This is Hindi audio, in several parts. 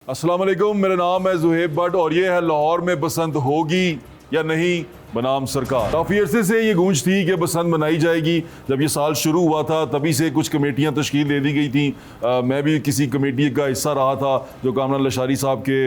अस्सलाम वालेकुम, मेरा नाम है ज़ुहैब भट्ट और ये है लाहौर में बसंत होगी या नहीं बनाम सरकार। काफ़ी अरसे से ये गूंज थी कि बसंत मनाई जाएगी। जब ये साल शुरू हुआ था तभी से कुछ कमेटियां तश्कील दे दी गई थी। मैं भी किसी कमेटी का हिस्सा रहा था जो कामरान लशारी साहब के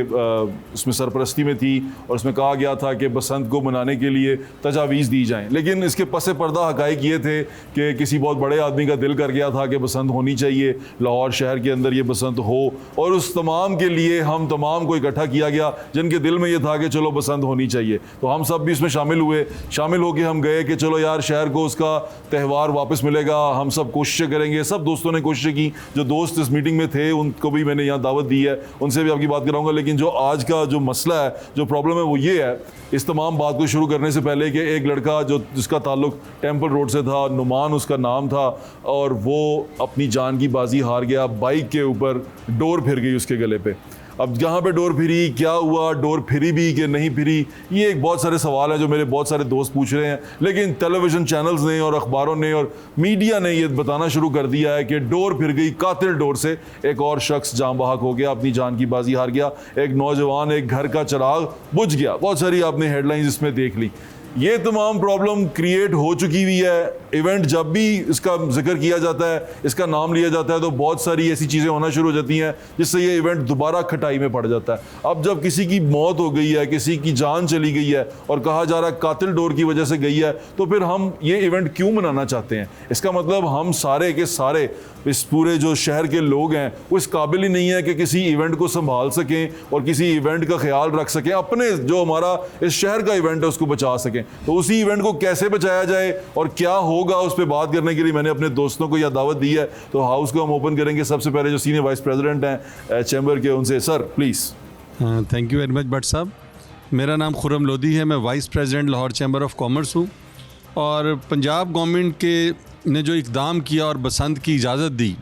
उसमें सरपरस्ती में थी और उसमें कहा गया था कि बसंत को मनाने के लिए तजावीज़ दी जाएँ। लेकिन इसके पसे पर्दा हक़ाइक़ ये थे कि किसी बहुत बड़े आदमी का दिल कर गया था कि बसंत होनी चाहिए, लाहौर शहर के अंदर ये बसंत हो, और उस तमाम के लिए हम तमाम को इकट्ठा किया गया जिनके दिल में ये था कि चलो बसंत होनी चाहिए। तो हम सब भी इसमें शामिल होके हम गए कि चलो यार शहर को उसका त्यौहार वापस मिलेगा, हम सब कोशिशें करेंगे। सब दोस्तों ने कोशिशें की। जो दोस्त इस मीटिंग में थे उनको भी मैंने यहाँ दावत दी है, उनसे भी आपकी बात कराऊंगा। लेकिन जो आज का जो मसला है, जो प्रॉब्लम है, वो ये है, इस तमाम बात को शुरू करने से पहले कि एक लड़का जो जिसका ताल्लुक टेम्पल रोड से था, नुमान उसका नाम था, और वो अपनी जान की बाजी हार गया। बाइक के ऊपर डोर फिर गई उसके गले पे। अब जहाँ पे डोर फिरी, क्या हुआ, डोर फिरी भी कि नहीं फिरी, ये एक बहुत सारे सवाल हैं जो मेरे बहुत सारे दोस्त पूछ रहे हैं। लेकिन टेलीविज़न चैनल्स ने और अखबारों ने और मीडिया ने ये बताना शुरू कर दिया है कि डोर फिर गई, कातिल डोर से एक और शख्स जान बहक हो गया, अपनी जान की बाजी हार गया। एक नौजवान, एक घर का चिराग बुझ गया। बहुत सारी आपने हेडलाइंस इसमें देख ली। ये तमाम प्रॉब्लम क्रिएट हो चुकी हुई है। इवेंट जब भी इसका जिक्र किया जाता है, इसका नाम लिया जाता है, तो बहुत सारी ऐसी चीज़ें होना शुरू हो जाती हैं जिससे ये इवेंट दोबारा खटाई में पड़ जाता है। अब जब किसी की मौत हो गई है, किसी की जान चली गई है और कहा जा रहा है कातिल डोर की वजह से गई है, तो फिर हम ये इवेंट क्यों मनाना चाहते हैं? इसका मतलब हम सारे के सारे, इस पूरे जो शहर के लोग हैं, वो इस काबिल ही नहीं है कि किसी इवेंट को संभाल सकें और किसी इवेंट का ख्याल रख सकें, अपने जो हमारा इस शहर का इवेंट है उसको बचा सकें। तो उसी इवेंट को कैसे बचाया जाए और क्या होगा, उस पर बात करने के लिए मैंने अपने दोस्तों को यह दावत दी है। तो हाउस को हम ओपन करेंगे। सबसे पहले जो सीनियर वाइस प्रेसिडेंट हैं चैम्बर के, उनसे sir please. Thank you very much Bhatt साहब। मेरा नाम खुर्रम लोधी है, मैं vice president Lahore chamber of commerce हूँ। और पंजाब गवर्नमेंट के ने जो इक़दाम किया और बसंत की इजाज़त दी,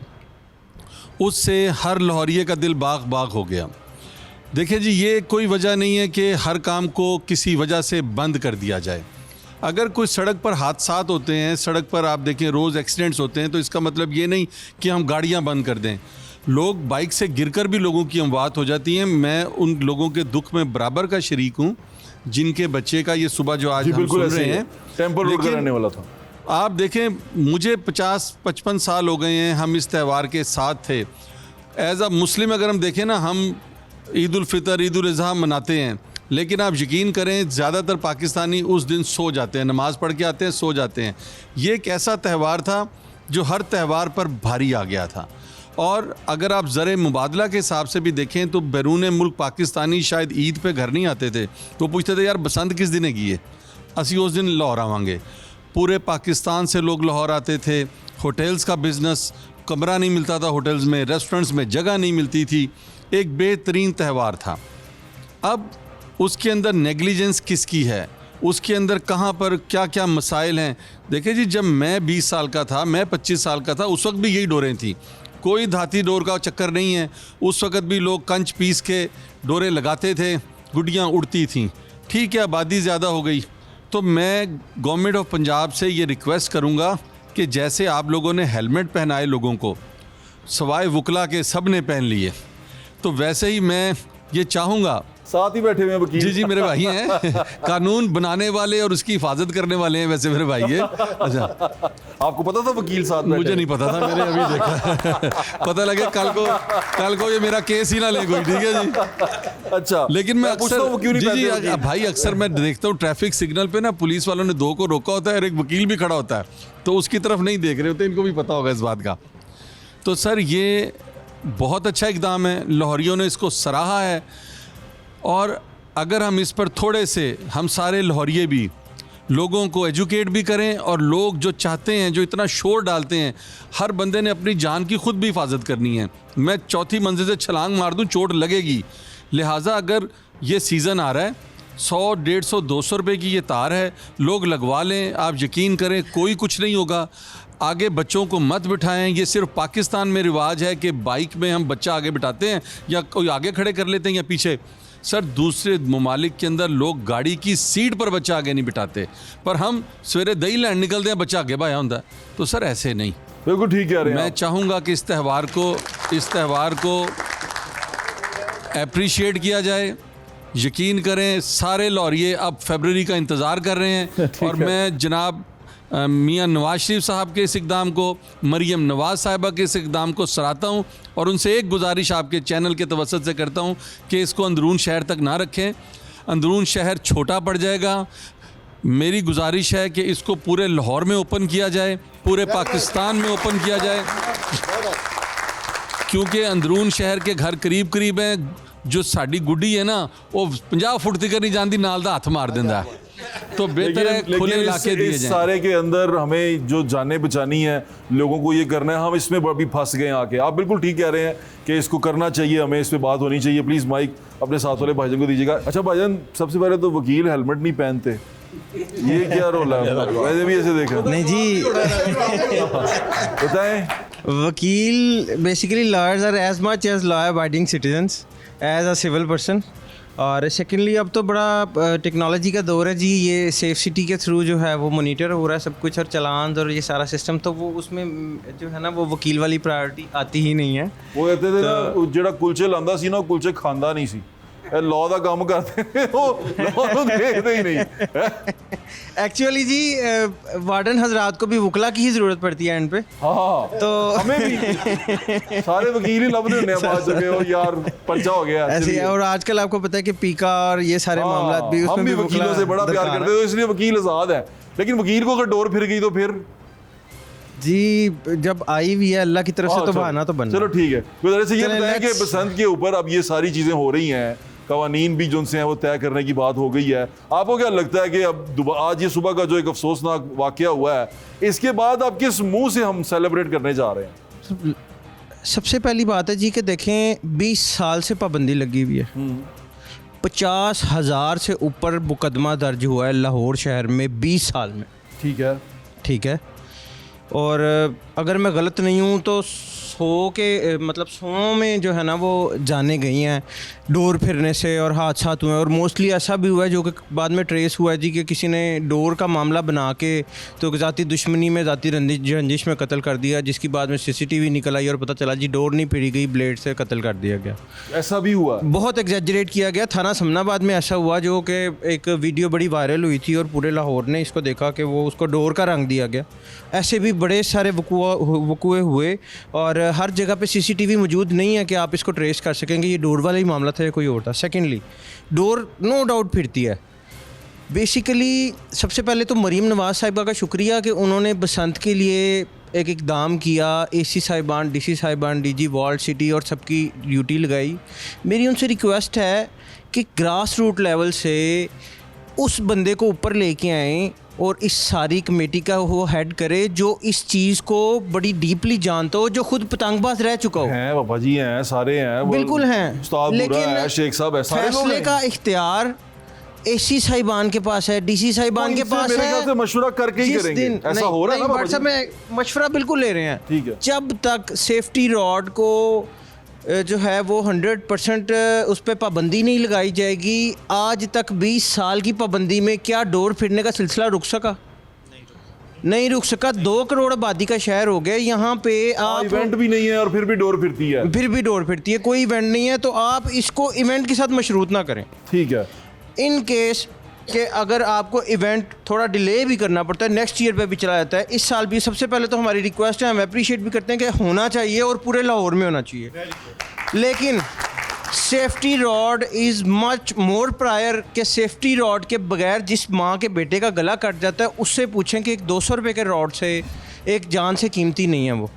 उससे हर लाहौरिये का दिल बाग बाग हो गया। देखिए जी, ये कोई वजह नहीं है कि हर काम को किसी वजह से बंद कर दिया जाए। अगर कोई सड़क पर हादसात होते हैं, सड़क पर आप देखें रोज़ एक्सीडेंट्स होते हैं, तो इसका मतलब ये नहीं कि हम गाड़ियां बंद कर दें। लोग बाइक से गिरकर भी लोगों की अमवात हो जाती हैं। मैं उन लोगों के दुख में बराबर का शरीक हूँ जिनके बच्चे का ये सुबह जो आज हम सुन रहे हैं, टेम्पल रोड का रहने वाला था। आप देखें, मुझे 50-55 साल हो गए हैं, हम इस त्यौहार के साथ थे। एज अ मुस्लिम अगर हम देखें ना, हम ईद उल फितर, ईद उल अज़हा मनाते हैं, लेकिन आप यकीन करें ज़्यादातर पाकिस्तानी उस दिन सो जाते हैं, नमाज़ पढ़ के आते हैं, सो जाते हैं। ये एक ऐसा त्यौहार था जो हर त्यौहार पर भारी आ गया था। और अगर आप ज़र मुबादला के हिसाब से भी देखें तो बैरून मुल्क पाकिस्तानी शायद ईद पे घर नहीं आते थे, तो पूछते थे यार बसंत किस दिन की है, असी उस दिन लाहौर आवांगे। पूरे पाकिस्तान से लोग लाहौर आते थे। होटल्स का बिज़नेस, कमरा नहीं मिलता था होटल्स में, रेस्टोरेंट्स में जगह नहीं मिलती थी। एक बेहतरीन त्यौहार था। अब उसके अंदर नेग्लिजेंस किसकी है, उसके अंदर कहाँ पर क्या क्या मसाइल हैं। देखिए जी, जब मैं 20 साल का था, मैं 25 साल का था, उस वक्त भी यही डोरें थी। कोई धाती डोर का चक्कर नहीं है। उस वक्त भी लोग कंच पीस के डोरे लगाते थे, गुड्डियाँ उड़ती थीं। ठीक है, आबादी ज़्यादा हो गई, तो मैं गवर्नमेंट ऑफ पंजाब से ये रिक्वेस्ट करूँगा कि जैसे आप लोगों ने हेलमेट पहनाए लोगों को, सवाए वकला के सब ने पहन लिए, तो वैसे ही मैं ये चाहूँगा। साथ ही बैठे हुए हैं वकील। जी जी, मेरे भाई हैं। कानून बनाने वाले और उसकी हिफाजत करने वाले हैं, वैसे मेरे भाई है। अच्छा, आपको पता था वकील साथ बैठे? मुझे नहीं पता था, मैंने अभी देखा। पता लगे कल को ये मेरा केस ही ना ले कोई। ठीक है जी। अच्छा, लेकिन मैं अक्सर जी भाई अक्सर मैं देखता हूँ ट्रैफिक सिग्नल पे ना, पुलिस वालों ने 2 को रोका होता है और एक वकील भी खड़ा होता है, तो उसकी तरफ नहीं देख रहे होते। इनको भी पता होगा इस बात का। तो सर, ये बहुत अच्छा इक़दाम है, लाहौरियों ने इसको सराहा है। और अगर हम इस पर थोड़े से, हम सारे लाहौरिये भी लोगों को एजुकेट भी करें, और लोग जो चाहते हैं, जो इतना शोर डालते हैं, हर बंदे ने अपनी जान की खुद भी हिफाजत करनी है। मैं 4थी मंजिल से छलांग मार दूं, चोट लगेगी। लिहाजा अगर ये सीज़न आ रहा है, 100, 150, 200 रुपये की ये तार है, लोग लगवा लें। आप यकीन करें, कोई कुछ नहीं होगा। आगे बच्चों को मत बिठाएं। ये सिर्फ पाकिस्तान में रिवाज है कि बाइक में हम बच्चा आगे बिठाते हैं, या कोई आगे खड़े कर लेते हैं या पीछे। सर, दूसरे ममालिक के अंदर लोग गाड़ी की सीट पर बच्चा आगे नहीं बिठाते, पर हम सवेरे दही लैंड निकलते हैं, बच्चा आगे बाया होता है। तो सर ऐसे नहीं, बिल्कुल ठीक कह रहे हैं। मैं चाहूँगा कि इस त्यौहार को अप्रिशिएट किया जाए। यकीन करें सारे लाहौरिये अब फरवरी का इंतज़ार कर रहे हैं और मैं जनाब मियाँ नवाज शरीफ साहब के इस इक़दाम को, मरीम नवाज साहिबा के इस इक़दाम को सराहता हूँ और उनसे एक गुजारिश आपके चैनल के तवसत से करता हूँ कि इसको अंदरून शहर तक ना रखें। अंदरून शहर छोटा पड़ जाएगा। मेरी गुजारिश है कि इसको पूरे लाहौर में ओपन किया जाए, पूरे पाकिस्तान में ओपन किया जाए, क्योंकि अंदरून शहर के घर करीब करीब हैं। जो साड़ी गुड्डी है ना वो 50 फुट तक नहीं जाती, नाल दा हथ मार देंदा है। तो बेहतर है खुले इलाके दिए इस जाएं। सारे के अंदर हमें जो जानें बचानी है, लोगों को ये करना है, हम इसमें अभी फंस गए आके। आप बिल्कुल ठीक कह रहे हैं कि इसको करना चाहिए, हमें इस पे बात होनी चाहिए। प्लीज़ माइक अपने साथ वाले भाईजान को दीजिएगा। अच्छा भाईजान, सबसे पहले तो वकील हेलमेट नहीं पहनते, ये क्या रोल है? वैसे भी ऐसे देखा नहीं जी, बताएं। वकील basically lawyers are as much as law abiding citizens as a civil person. और सेकेंडली अब तो बड़ा टेक्नोलॉजी का दौर है जी, ये सेफ सिटी के थ्रू जो है वो मोनीटर हो रहा है सब कुछ, और चलान और ये सारा सिस्टम, तो वो उसमें जो है ना वो वकील वाली प्रायोरिटी आती ही नहीं है। वो कहते थे ना, जेड़ा कुलचे लांदा सी ना, वो कुलचे खांदा नहीं सी। लॉ का काम करते हैं, वो लॉ को देखते ही नहीं। एक्चुअली जी वार्डन हजरात को भी वकला की ही ज़रूरत पड़ती है एंड पे। हाँ, तो हमें भी सारे वकील ही लभदे होने हैं बाद में, ओ यार पर्चा हो गया ऐसे। चलिए। और आजकल आपको पता है कि पीका और ये सारे मामला भी, हम उसमें भी भी वकीलों से बड़ा प्यार करते हैं, तो इसलिए वकील आज़ाद है। लेकिन वकील को अगर डोर फिर गई तो फिर जी, जब आई हुई है अल्लाह की तरफ से तो बहाना तो बनना। चलो ठीक है। गुजारिश से ये चलें, बताएं कि let's- बसंत के ऊपर अब ये सारी चीज़ें हो रही हैं, कवानीन भी जो उनसे हैं वो तय करने की बात हो गई है। आपको क्या लगता है कि अब आज ये सुबह का जो एक अफसोसनाक वाकया हुआ है, इसके बाद आप किस मुंह से हम सेलिब्रेट करने जा रहे हैं? सबसे पहली बात है जी कि देखें 20 साल से पाबंदी लगी हुई है, 50,000 से ऊपर मुकदमा दर्ज हुआ है लाहौर शहर में 20 साल में। ठीक है। ठीक है, और अगर मैं गलत नहीं हूँ तो 100 में जो है ना वो जाने गई हैं डोर फिरने से और हादसा हुए हैं। और मोस्टली ऐसा भी हुआ है जो कि बाद में ट्रेस हुआ है जी कि किसी ने डोर का मामला बना के तो ज़ाती दुश्मनी में, ज़ाती रंजिश में कत्ल कर दिया, जिसकी बाद में CCTV निकल आई और पता चला जी डोर नहीं फिरी गई, ब्लेड से कत्ल कर दिया गया। ऐसा भी हुआ? बहुत एग्जैजरेट किया गया। थाना समनाबाद में ऐसा हुआ जो कि एक वीडियो बड़ी वायरल हुई थी और पूरे लाहौर ने इसको देखा कि वो उसको डोर का रंग दिया गया। ऐसे भी बड़े सारे वकुए हुए और हर जगह पे CCTV मौजूद नहीं है कि आप इसको ट्रेस कर सकेंगे ये डोर वाला ही मामला था या कोई और था। सेकेंडली डोर नो डाउट फिरती है। बेसिकली सबसे पहले तो मरीम नवाज साहिबा का शुक्रिया कि उन्होंने बसंत के लिए एक इकदाम किया, AC साहिबान, DC साहिबान, DG वॉल्ड सिटी और सबकी ड्यूटी लगाई। मेरी उनसे रिक्वेस्ट है कि ग्रास रूट लेवल से उस बंदे को ऊपर लेके आएँ और इस सारी कमेटी का वो हेड करे जो इस चीज़ को बड़ी डीपली जानता हो, जो खुद पतंगबाज रह चुका हो। हैं बाबा जी, हैं सारे हैं, वो बिल्कुल हैं, उस्ताद बुरा है, शेख साहब है, सारे लोग फैसले हैं। का इख्तियार AC साहिबान के पास है, DC साहिबान के उनसे पास मेरे है। ख्याल से मशवरा करके ही जिस करेंगे। दिन ऐसा हो रहा है ना बाबा व्हाट्सएप जी? में मशवरा बिल्कुल ले रहे हैं। ठीक है। जब तक सेफ्टी रॉड को जो है वो 100% उस पर पाबंदी नहीं लगाई जाएगी, आज तक 20 साल की पाबंदी में क्या डोर फिरने का सिलसिला रुक सका? नहीं रुक सका। 2 करोड़ आबादी का शहर हो गया। यहाँ पे आप इवेंट भी नहीं है और फिर भी डोर फिरती है। फिर भी डोर फिरती है, कोई इवेंट नहीं है, तो आप इसको इवेंट के साथ मशरूत ना करें। ठीक है। इन केस कि अगर आपको इवेंट थोड़ा डिले भी करना पड़ता है, नेक्स्ट ईयर पे भी चला जाता है, इस साल भी, सबसे पहले तो हमारी रिक्वेस्ट है, हम अप्रिशिएट भी करते हैं कि होना चाहिए और पूरे लाहौर में होना चाहिए, लेकिन safety rod is much more prior के सेफ्टी रॉड के बगैर जिस माँ के बेटे का गला कट जाता है उससे पूछें कि एक 200 रुपये के रॉड से एक जान से कीमती नहीं है वो।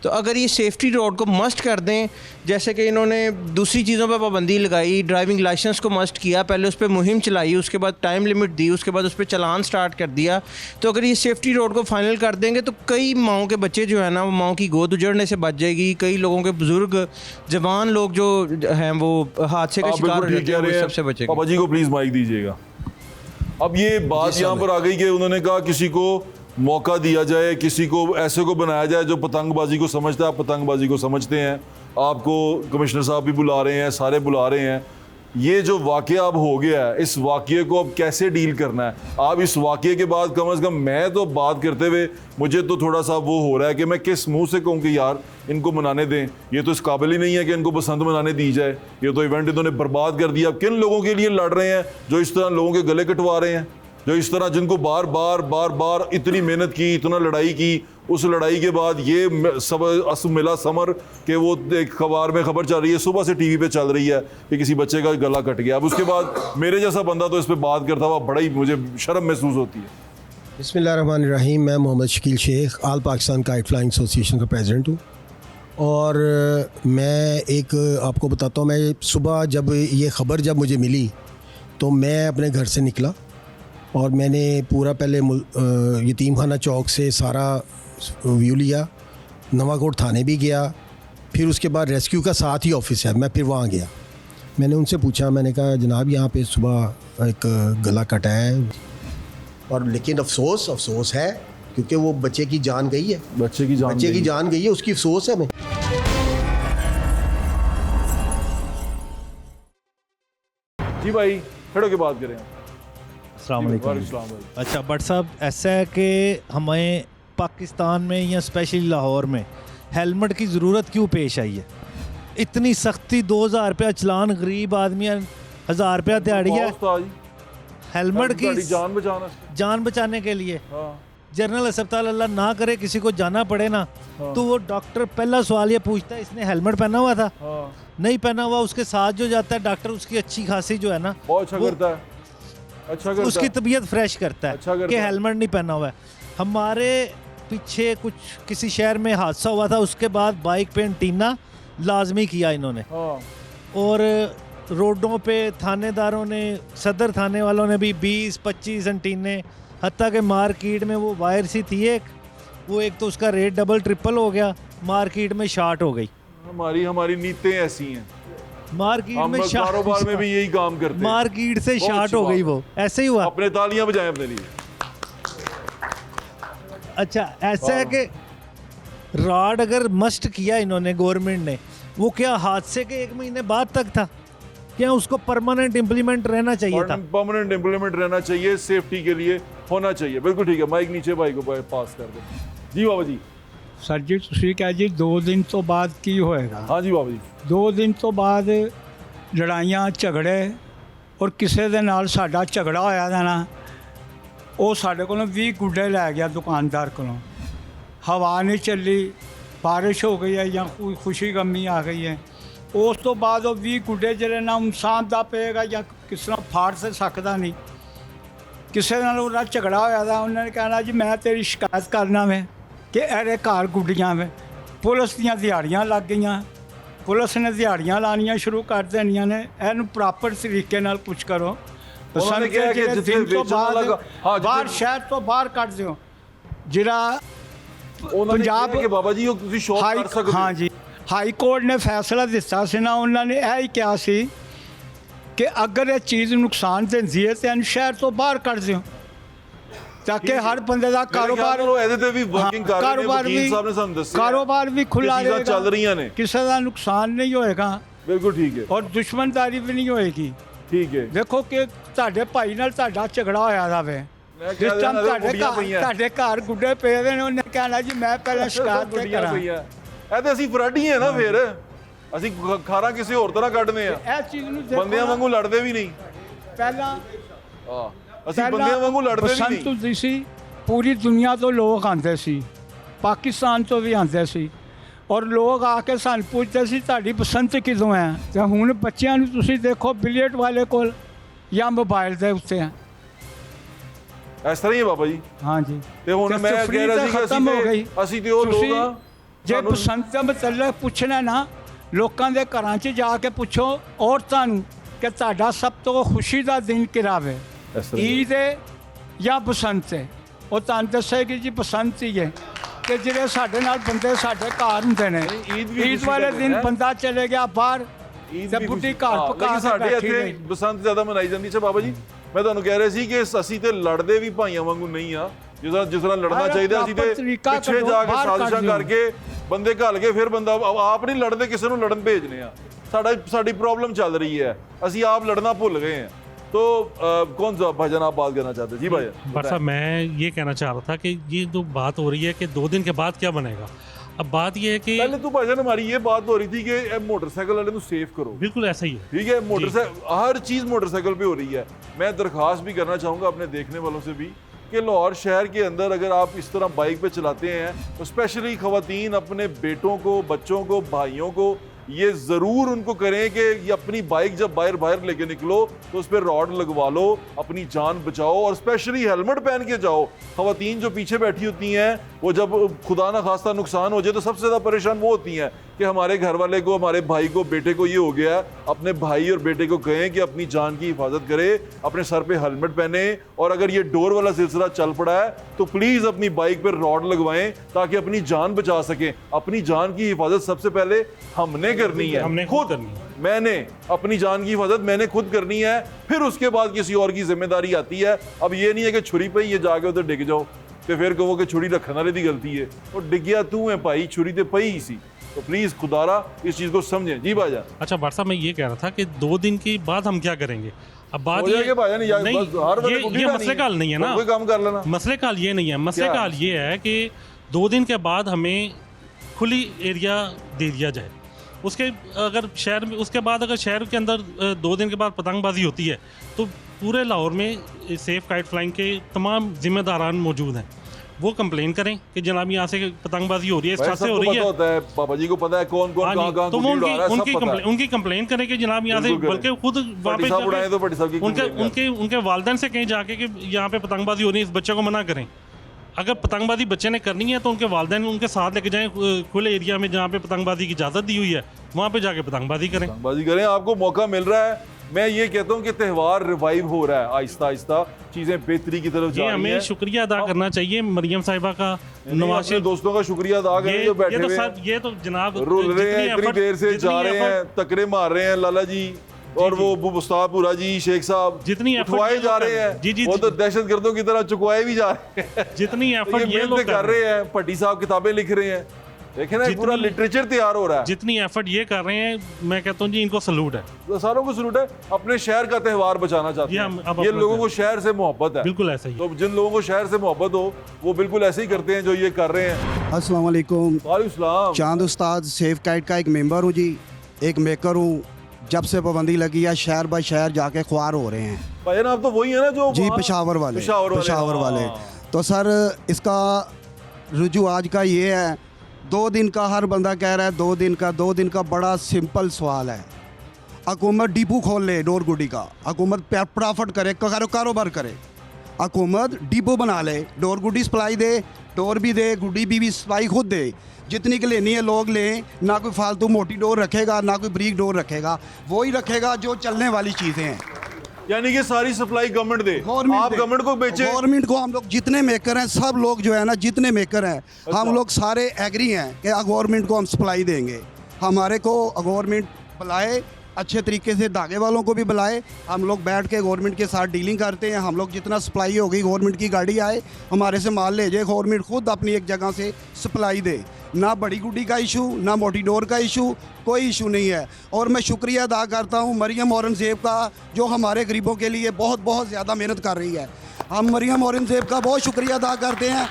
तो अगर ये सेफ्टी रॉड को मस्ट कर दें, जैसे कि इन्होंने दूसरी चीज़ों पर पाबंदी लगाई, ड्राइविंग लाइसेंस को मस्ट किया, पहले उस पर मुहिम चलाई, उसके बाद टाइम लिमिट दी, उसके बाद उस पर चलान स्टार्ट कर दिया, तो अगर ये सेफ्टी रॉड को फाइनल कर देंगे तो कई माओं के बच्चे जो है ना वो माओं की गोद उजड़ने से बच जाएगी। कई लोगों के बुजुर्ग जवान लोग जो हैं वो हादसे का शिकार हो जाते हैं, वो सबसे बचेंगे। पापा जी को प्लीज़ माइक दीजिएगा। अब ये बात यहाँ पर आ गई कि उन्होंने कहा किसी को मौका दिया जाए, किसी को ऐसे को बनाया जाए जो पतंगबाजी को समझता है। आप पतंगबाजी को समझते हैं, आपको कमिश्नर साहब भी बुला रहे हैं, सारे बुला रहे हैं। ये जो वाक़या अब हो गया है, इस वाक़ये को अब कैसे डील करना है? आप इस वाक़ये के बाद कम से कम मैं तो बात करते हुए मुझे तो थोड़ा सा वो हो रहा है कि मैं किस मुंह से कहूँ कि यार इनको मनाने दें, ये तो इस काबिल ही नहीं है कि इनको बसंत मनाने दी जाए, ये तो इवेंट इन्होंने बर्बाद कर दिया। किन लोगों के लिए लड़ रहे हैं जो इस तरह लोगों के गले कटवा रहे हैं, जो इस तरह जिनको बार बार इतनी मेहनत की, इतना लड़ाई की, उस लड़ाई के बाद ये सब मिला समर के वो एक अखबार में खबर चल रही है, सुबह से टीवी पे चल रही है कि किसी बच्चे का गला कट गया। अब उसके बाद मेरे जैसा बंदा तो इस पर बात करता हुआ बड़ा ही मुझे शर्म महसूस होती है। बिस्मिल्लाहिर्रहमानिर्रहीम। मैं मोहम्मद शकील शेख आल पाकिस्तान काइट फ्लाइंग एसोसिएशन का प्रेसिडेंट हूँ। और मैं एक आपको बताता हूँ, मैं सुबह जब ये ख़बर जब मुझे मिली तो मैं अपने घर से निकला और मैंने पूरा पहले यतीम खाना चौक से सारा व्यू लिया, नवाकोट थाने भी गया, फिर उसके बाद रेस्क्यू का साथ ही ऑफिस है, मैं फिर वहाँ गया। मैंने उनसे पूछा, मैंने कहा जनाब यहाँ पे सुबह एक गला कटा है, और लेकिन अफसोस है क्योंकि वो बच्चे की जान गई है, बच्चे की जान गई है, उसकी अफसोस है। मैं जी भाई खड़े के बात करें। अस्सलाम वालेकुम। अच्छा भट्ट साहब, ऐसा है कि हमें पाकिस्तान में या स्पेशली लाहौर में हेलमेट की ज़रूरत क्यों पेश आई है? इतनी सख्ती, 2000 रुपया चलान, गरीब आदमी 1000 रुपया दिहाड़ी है, हेलमेट की जान बचाने के लिए। जनरल अस्पताल अल्लाह ना करे किसी को जाना पड़े ना, तो वो डॉक्टर पहला सवाल ये पूछता है इसने हेलमेट पहना हुआ था? नहीं पहना हुआ, उसके साथ जो जाता है डॉक्टर उसकी अच्छी खासी जो है ना अच्छा करता है, अच्छा करता उसकी तबीयत फ्रेश करता है अच्छा कि हेलमेट नहीं पहना हुआ है। हमारे पीछे कुछ किसी शहर में हादसा हुआ था, उसके बाद बाइक पे एंटीना लाजमी किया इन्होंने, और रोडों पे थानेदारों ने, सदर थाने वालों ने भी 20-25 एंटीने, हत्ता के मार्केट में वो वायर सी थी एक तो उसका रेट डबल ट्रिपल हो गया, मार्केट में शार्ट हो गई। हमारी नीतें ऐसी हैं, मार्केट हम में कारोबार में भी यही काम करते हैं, मार्केट से शार्ट हो गई, वो ऐसे ही हुआ। अपने तालियां बजाएं अपने लिए। अच्छा ऐसा है कि राड अगर मस्ट किया इन्होंने, गवर्नमेंट ने, वो क्या हादसे के 1 महीने बाद तक था? क्या उसको परमानेंट इम्प्लीमेंट रहना चाहिए था? परमानेंट इम्प्लीमेंट रहना चाहिए, सेफ्टी के लिए होना चाहिए। बिल्कुल ठीक है, माइक नीचे भाई को पास कर दो। जी बाबा जी। सर जी ਤੁਸੀਂ ਕਹੇ ਜੀ 2 ਦਿਨ ਤੋਂ ਬਾਅਦ ਕੀ ਹੋਏਗਾ? हाँ जी बाबा जी। 2 ਦਿਨ ਤੋਂ ਬਾਅਦ ਲੜਾਈਆਂ ਝਗੜੇ, ਔਰ ਕਿਸੇ ਦੇ ਨਾਲ ਸਾਡਾ ਝਗੜਾ ਹੋਇਆ ਦਾ ਨਾ, ਉਹ ਸਾਡੇ ਕੋਲੋਂ 20 ਗੁੱਡੇ ਲੈ ਗਿਆ ਦੁਕਾਨਦਾਰ ਕੋਲੋਂ। ਹਵਾ ਨਹੀਂ ਚੱਲੀ, ਬਾਰਿਸ਼ ਹੋ ਗਈ ਹੈ ਜਾਂ ਕੋਈ ਖੁਸ਼ੀ ਗਮੀ ਆ ਗਈ ਹੈ, ਉਸ ਤੋਂ ਬਾਅਦ ਉਹ 20 ਗੁੱਡੇ ਜਿਹੜੇ ਨਾ ਇਨਸਾਨ ਦਾ ਪਏਗਾ ਜਾਂ ਕਿਸ ਤਰ੍ਹਾਂ ਫਾੜ ਸੇ ਸਕਦਾ ਨਹੀਂ। ਕਿਸੇ ਨਾਲ ਉਹਦਾ ਝਗੜਾ ਹੋਇਆ ਦਾ, ਉਹਨਾਂ ਨੇ ਕਹਿਣਾ ਜੀ ਮੈਂ ਤੇਰੀ ਸ਼ਿਕਾਇਤ ਕਰਨਾ ਵੇ ਕਿ ਇਹਦੇ ਘਰ ਗੁੱਡੀਆਂ ਵੇ। ਪੁਲਿਸ ਦੀਆਂ ਦਿਹਾੜੀਆਂ ਲੱਗ ਗਈਆਂ, ਪੁਲਿਸ ਨੇ ਦਿਹਾੜੀਆਂ ਲਾਣੀਆਂ ਸ਼ੁਰੂ ਕਰ ਦੇਣੀਆਂ ਨੇ। ਇਹਨੂੰ ਪ੍ਰੋਪਰ ਤਰੀਕੇ ਨਾਲ ਕੁਛ ਕਰੋ। ਉਹਨਾਂ ਨੇ ਕਿਹਾ ਕਿ ਜਿੱਥੇ ਵੇਚਣ ਵਾਲਾ ਬਾਹਰ ਸ਼ਹਿਰ ਤੋਂ ਬਾਹਰ ਕੱਢ ਦਿਓ। ਜਿਹੜਾ ਪੰਜਾਬ ਕੇ ਬਾਬਾ ਜੀ ਉਹ ਤੁਸੀਂ ਸ਼ੌਪ ਕਰ ਸਕਦੇ ਹੋ। ਹਾਂ ਜੀ, ਹਾਈ ਕੋਰਟ ਨੇ ਫੈਸਲਾ ਦਿੱਤਾ ਸੀ ਨਾ, ਉਹਨਾਂ ਨੇ ਇਹ ਹੀ ਕਿਹਾ ਸੀ ਕਿ ਅਗਰ ਇਹ ਚੀਜ਼ ਨੁਕਸਾਨ ਦਿੰਦੀ ਹੈ ਤੇ ਇਹਨੂੰ ਸ਼ਹਿਰ ਤੋਂ ਬਾਹਰ ਕੱਢ ਦਿਓ, ਤਾਂ ਕਿ ਹਰ ਬੰਦੇ ਦਾ ਕਾਰੋਬਾਰ, ਇਹਦੇ ਤੇ ਵੀ ਵਰਕਿੰਗ ਕਰ ਰਹੇ ਨੇ, ਵਕੀਲ ਸਾਹਿਬ ਨੇ ਸਾਨੂੰ ਦੱਸਿਆ ਕਾਰੋਬਾਰ ਵੀ ਖੁੱਲਾ ਰਹੇਗਾ, ਚੱਲ ਰਹੀਆਂ ਨੇ, ਕਿਸੇ ਦਾ ਨੁਕਸਾਨ ਨਹੀਂ ਹੋਏਗਾ। ਬਿਲਕੁਲ ਠੀਕ ਹੈ, ਔਰ ਦੁਸ਼ਮਣਦਾਰੀ ਵੀ ਨਹੀਂ ਹੋਏਗੀ। ਠੀਕ ਹੈ। ਦੇਖੋ ਕਿ ਤੁਹਾਡੇ ਭਾਈ ਨਾਲ ਤੁਹਾਡਾ ਝਗੜਾ ਹੋਇਆ ਜਾਵੇ, ਜਿਸ ਟਾਈਮ ਤੁਹਾਡੇ ਘਰ ਗੁੱਡੇ ਪਏ ਨੇ, ਉਹਨੇ ਕਹਿਣਾ ਜੀ ਮੈਂ ਪਹਿਲਾਂ ਸ਼ਿਕਾਇਤ ਤੇ ਕਰਾਂ। ਇਹ ਤੇ ਅਸੀਂ ਫਰਾਡੀ ਹੈ ਨਾ, ਫਿਰ ਅਸੀਂ ਖਾਰਾ ਕਿਸੇ ਹੋਰ ਤਰ੍ਹਾਂ ਕੱਢਦੇ ਆ, ਇਹ ਚੀਜ਼ ਨੂੰ ਬੰਦਿਆਂ ਵਾਂਗੂ ਲੜਦੇ ਵੀ ਨਹੀਂ। ਪਹਿਲਾਂ ਅਸੀਂ ਬੰਦਿਆਂ ਵਾਂਗੂ ਲੜਦੇ ਵੀ ਨਹੀਂ। ਬਸੰਤ ਹੁੰਦੀ ਸੀ, ਪੂਰੀ ਦੁਨੀਆ ਤੋਂ ਲੋਕ ਆਉਂਦੇ ਸੀ, ਪਾਕਿਸਤਾਨ ਤੋਂ ਵੀ ਆਉਂਦੇ ਸੀ, ਔਰ ਲੋਕ ਆ ਕੇ ਸਾਨੂੰ ਪੁੱਛਦੇ ਸੀ ਤੁਹਾਡੀ ਬਸੰਤ ਕਿਦੋਂ ਹੈ। ਤੇ ਹੁਣ ਬੱਚਿਆਂ ਨੂੰ ਤੁਸੀਂ ਦੇਖੋ ਬਿਲੀਅਰਡ ਵਾਲੇ ਕੋਲ ਜਾਂ ਮੋਬਾਈਲ ਦੇ ਉੱਤੇ ਹੈ। ਇਸ ਤਰ੍ਹਾਂ ਹੀ ਹੈ ਬਾਬਾ ਜੀ। ਹਾਂ ਜੀ। ਤੇ ਹੁਣ ਮੈਂ ਕਹਿ ਰਿਹਾ ਸੀ ਕਿ ਅਸੀਂ ਤੇ ਉਹ ਲੋਕ ਆ, ਜੇ ਬਸੰਤ ਦਾ ਮਤਲਬ ਪੁੱਛਣਾ ਨਾ, ਲੋਕਾਂ ਦੇ ਘਰਾਂ 'ਚ ਜਾ ਕੇ ਪੁੱਛੋ ਔਰਤਾਂ ਨੂੰ ਕਿ ਤੁਹਾਡਾ ਸਭ ਤੋਂ ਖੁਸ਼ੀ ਦਾ ਦਿਨ ਕਿਹੜਾ ਵੇ, ਈਦ ਹੈ ਜਾਂ ਬਸੰਤ ਹੈ। ਉਹ ਤੁਹਾਨੂੰ ਦੱਸੇਗੀ ਜੀ ਬਸੰਤ ਹੀ ਹੈ। ਕਿ ਜਿਹੜੇ ਸਾਡੇ ਨਾਲ ਬੰਦੇ ਸਾਡੇ ਘਰ ਹੁੰਦੇ ਨੇ, ਈਦ ਵਾਲੇ ਦਿਨ ਬੰਦਾ ਚਲੇ ਗਿਆ ਬਾਹਰ ਤੇ ਬੁੱਢੀ ਘਰ ਪਕਾ ਕੇ ਸਾਡੇ ਬੈਠੀ ਇੱਥੇ ਰਹੀ। ਬਸੰਤ ਜ਼ਿਆਦਾ ਮਨਾਈ ਜਾਂਦੀ। ਅੱਛਾ ਬਾਬਾ ਜੀ, ਮੈਂ ਤੁਹਾਨੂੰ ਕਹਿ ਰਿਹਾ ਸੀ ਕਿ ਅਸੀਂ ਤੇ ਲੜਦੇ ਵੀ ਭਾਈਆਂ ਵਾਂਗੂ ਨਹੀਂ ਆ, ਜਿਸ ਤਰ੍ਹਾਂ ਲੜਨਾ ਚਾਹੀਦਾ। ਅਸੀਂ ਤੇ ਪਿੱਛੇ ਜਾ ਕੇ ਸਾਜ਼ਿਸ਼ਾਂ ਕਰਕੇ ਬੰਦੇ ਘੱਲ ਕੇ ਫਿਰ ਬੰਦਾ ਆਪ ਨਹੀਂ ਲੜਦੇ, ਕਿਸੇ ਨੂੰ ਲੜਨ ਭੇਜਨੇ ਆ। ਸਾਡੀ ਪ੍ਰੋਬਲਮ ਚੱਲ ਰਹੀ ਹੈ। ਅਸੀਂ ਆਪ लड़ना भूल गए हैं। तो कौन सा भाईजान आप बात करना चाहते हैं? जी भाई बट साहब मैं ये कहना चाह रहा था कि ये जो बात हो रही है कि 2 दिन के बाद क्या बनेगा, अब बात ये है कि पहले तो भाईजान हमारी ये बात हो रही थी कि मोटरसाइकिल वाले को सेफ करो, बिल्कुल ऐसा ही है। ठीक है, मोटरसाइकिल हर चीज़ मोटरसाइकिल पे हो रही है। मैं दरख्वास्त भी करना चाहूँगा अपने देखने वालों से भी कि लाहौर शहर के अंदर अगर आप इस तरह बाइक पे चलाते हैं तो स्पेशली ख़वातीन अपने बेटों को, बच्चों को, भाइयों को ये ज़रूर उनको करें कि ये अपनी बाइक जब बाहर लेके निकलो तो उस पर रॉड लगवा लो, अपनी जान बचाओ और स्पेशली हेलमेट पहन के जाओ। ख़वातीन जो पीछे बैठी होती हैं वो जब खुदा ना खास्ता नुकसान हो जाए तो सबसे ज़्यादा परेशान वो होती हैं कि हमारे घर वाले को, हमारे भाई को, बेटे को ये हो गया। अपने भाई और बेटे को कहें कि अपनी जान की हिफाजत करे, अपने सर पे हेलमेट पहने और अगर ये डोर वाला सिलसिला चल पड़ा है तो प्लीज़ अपनी बाइक पर रॉड लगवाएं ताकि अपनी जान बचा सकें। अपनी जान की हिफाजत सबसे पहले हमने करनी है, हमने खुद करनी है। मैंने अपनी जान की हिफाजत मैंने खुद करनी है, फिर उसके बाद किसी और की जिम्मेदारी आती है। अब ये नहीं है कि छुरी पे ये जाके उधर डिग जाओ तो फिर कहो कि छुरी रखने वाले की गलती है, और डिग्या तू है भाई, छुरी तो पई ही सी। तो प्लीज़ खुदारा इस चीज़ को समझें। जी भाईजान। अच्छा बट साहब मैं ये कह रहा था कि 2 दिन के बाद हम क्या करेंगे। अब बात हो ये जाएगा भाईजान, या नहीं, बस हर वक्त गुड्डी ये डालनी मसले का हल नहीं है ना, कोई काम कर लेना। मसले का हल ये नहीं है, मसले क्या? का हल ये है कि 2 दिन के बाद हमें खुली एरिया दे दिया जाए। उसके अगर शहर में, उसके बाद अगर शहर के अंदर 2 दिन के बाद पतंगबाजी होती है तो पूरे लाहौर में सेफ काइट फ्लाइंग के तमाम जिम्मेदारान मौजूद हैं, वो कंप्लेन करें कि जनाब यहाँ से पतंगबाजी हो रही है, इस तरह से हो रही है। होता है पापा जी को पता है कौन कौन हाँ कहाँ जी, कहाँ तो वो गुड्डी उड़ा रहा है, सब पता है। उनकी कंप्लेन करें कि जनाब यहाँ से, बिल्कुल करें। बल्कि खुद वहाँ पे भट्टी साहब उड़ाएं तो भट्टी साहब की उनके complain उनके उनके वालिदैन से कहीं जाके कि यहाँ पे पतंगबाजी हो रही है, इस बच्चे को मना करें। अगर पतंगबाजी बच्चे ने करनी है तो उनके वालिदैन उनके साथ लेके जाएं खुले एरिया में जहाँ पे पतंगबाजी की इजाज़त दी हुई है, वहाँ पे जाके पतंगबाजी करें। पतंगबाजी करें, आपको मौका मिल रहा है। मैं ये कहता हूँ कि त्यौहार रिवाइव हो रहा है, आहिस्ता आहिस्ता चीज़ें बेहतरी की तरफ जा ये रही हमें हैं। शुक्रिया अदा करना चाहिए मरियम साहिबा का, नवाज अपने दोस्तों का शुक्रिया अदा करें जो बैठे ये तो हुए सब, हैं, ये तो जनाब रुल रहे हैं, जितनी इतनी effort- देर से जितनी जा रहे हैं, effort- तकरे मार रहे हैं लाला जी और वो मुस्ताफपुरा जी, शेख साहब जितनी effort उठवाए ये जा लोग रहे कर- हैं। जी, जी, वो जी। तो दहशतगर्दों की तरह चुकवाए भी जा रहे हैं। जितनी तो एफर्ट ये लोग मिलते कर रहे हैं, भट्टी साहब किताबें लिख रहे हैं, देखे ना पूरा लिटरेचर तैयार हो रहा है। जितनी एफर्ट ये कर रहे हैं, मैं कहता हूँ जी इनको सलूट है। तो सारों को सलूट है, अपने शहर का त्यौहार बचाना चाहते ये हम हैं। अब ये अपना लोगों को शहर से मोहब्बत है, बिल्कुल ऐसा ही है। तो जिन लोगों को शहर से मोहब्बत हो वो बिल्कुल ऐसे ही करते हैं जो ये कर रहे हैं। अस्सलाम वालेकुम। वालेकुम सलाम। चांद उस्ताद सेफ काइट का एक मेंबर हूँ जी, एक मेकर हूँ। जब से पाबंदी लगी है शहर बाय शहर जाके ख्वार हो रहे हैं भाई ना, आप तो वही है ना जो जी, वहाँ- पेशावर वाले पेशावर वाले। तो सर इसका रुजू आज का ये है, 2 दिन का हर बंदा कह रहा है, 2 दिन का बड़ा सिंपल सवाल है। हुकूमत डिपो खोल ले डोर गुडी का, हुकूमत प्रॉफिट करे, कारोबार करे, हुकूमत डिपो बना ले, डोर गुडी सप्लाई दे, डोर भी दे, गुडी भी सप्लाई खुद दे, जितनी की लेनी है लोग लें। ना कोई फालतू मोटी डोर रखेगा, ना कोई ब्रीक डोर रखेगा, वही रखेगा जो चलने वाली चीज़ें हैं। यानी कि सारी सप्लाई गवर्नमेंट दे, गवर्नमेंट आप गवर्नमेंट को बेचे। गवर्नमेंट को हम लोग जितने मेकर हैं, सब लोग जो है ना, जितने मेकर हैं हम लोग सारे एग्री हैं कि गवर्नमेंट को हम सप्लाई देंगे। हमारे को गवर्नमेंट बुलाए, अच्छे तरीके से धागे वालों को भी बुलाए, हम लोग बैठ के गवर्नमेंट के साथ डीलिंग करते हैं। हम लोग जितना सप्लाई होगी, गवर्नमेंट की गाड़ी आए हमारे से माल ले जाए, गवर्नमेंट खुद अपनी एक जगह से सप्लाई दे। ना बड़ी गुड्डी का इशू, ना मोटी डोर का इशू, कोई इशू नहीं है। और मैं शुक्रिया अदा करता हूँ मरियम औरंगज़ेब का, जो हमारे गरीबों के लिए बहुत बहुत ज़्यादा मेहनत कर रही है। हम मरियम औरंगज़ेब का बहुत शुक्रिया अदा करते हैं।